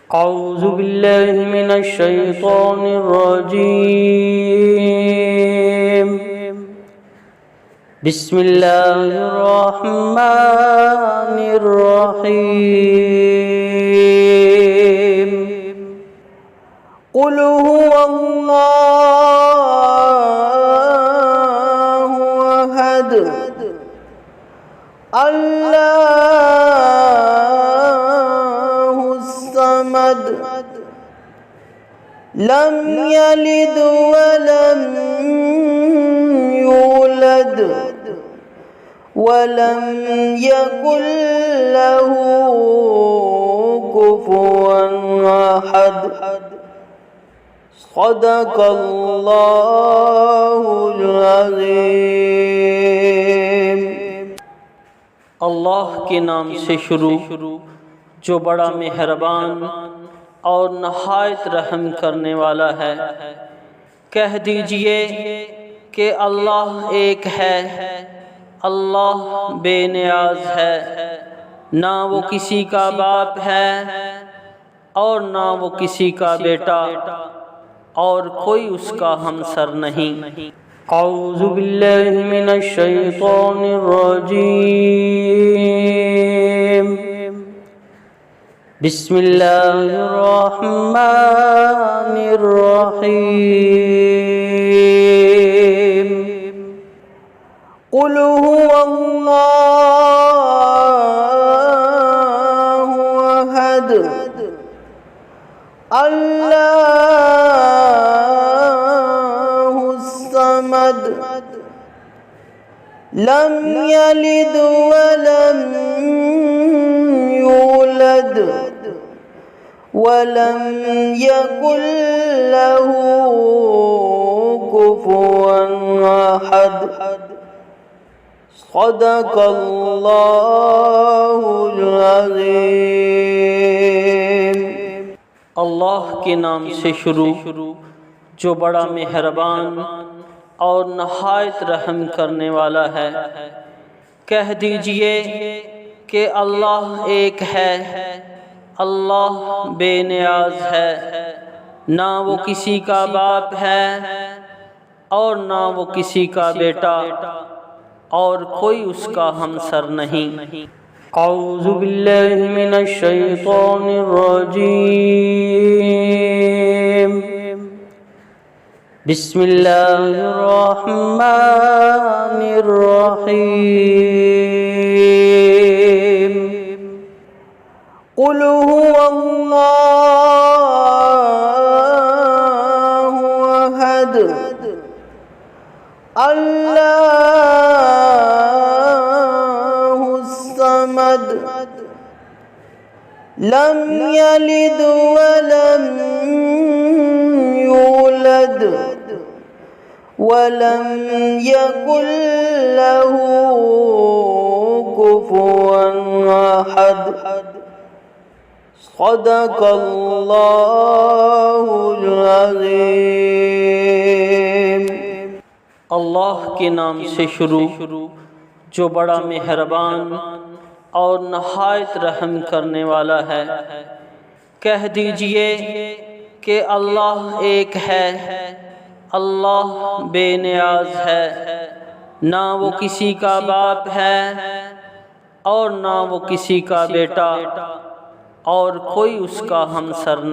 औज़ु बिल्लाहि मिनश शैतानिर रजीम। बिस्मिल्लाहिर रहमानिर रहीम। क़ुल हुवल्लाहु अहद अल्लाहुस समद लम यलिद वलम यूलद वलम यकुल लहू कुफुवन अहद। सदक़ल्लाहुल अज़ीम। अल्लाह के नाम से शुरू जो बड़ा मेहरबान और नहायत रहम करने वाला है। कह दीजिए कि अल्लाह एक है, अल्लाह बेनियाज है, ना वो किसी का बाप है और ना वो किसी का बेटा और कोई उसका हमसर नहीं। औज़ु बिल्लाहि मिनश शैतानिर रजीम। बिस्मिल्लाहिर रहमानिर रहीम। क़ुल हुवल्लाहु अहद अल्लाहुस समद लम यलिद वलम यूलद वलम यकुल लहू कुफुवन अहद। सदक़ल्लाहुल अज़ीम। अल्लाह के नाम से शुरू जो बड़ा मेहरबान और नहायत रहम करने वाला है। कह दीजिए कि अल्लाह एक है, अल्लाह बेनियाज है, ना वो किसी का बाप है और ना वो किसी का बेटा और कोई उसका हमसर नहीं। औज़ु बिल्लाहि मिनश शैतानिर रजीम। बिस्मिल्लाहिर रहमानिर रहीम। क़ुल हुवल्लाहु अहद अल्लाहुस समद लम यलिद वलम यूलद वलम यकुल लहू कुफुवन अहद। सदक़ल्लाहुल अज़ीम। अल्लाह के नाम से शुरू जो बड़ा मेहरबान और नहायत रहम करने वाला है। कह दीजिए कि अल्लाह एक है, अल्लाह बेनियाज है, ना वो किसी का बाप है और ना वो किसी का बेटा और कोई उसका हमसर नहीं।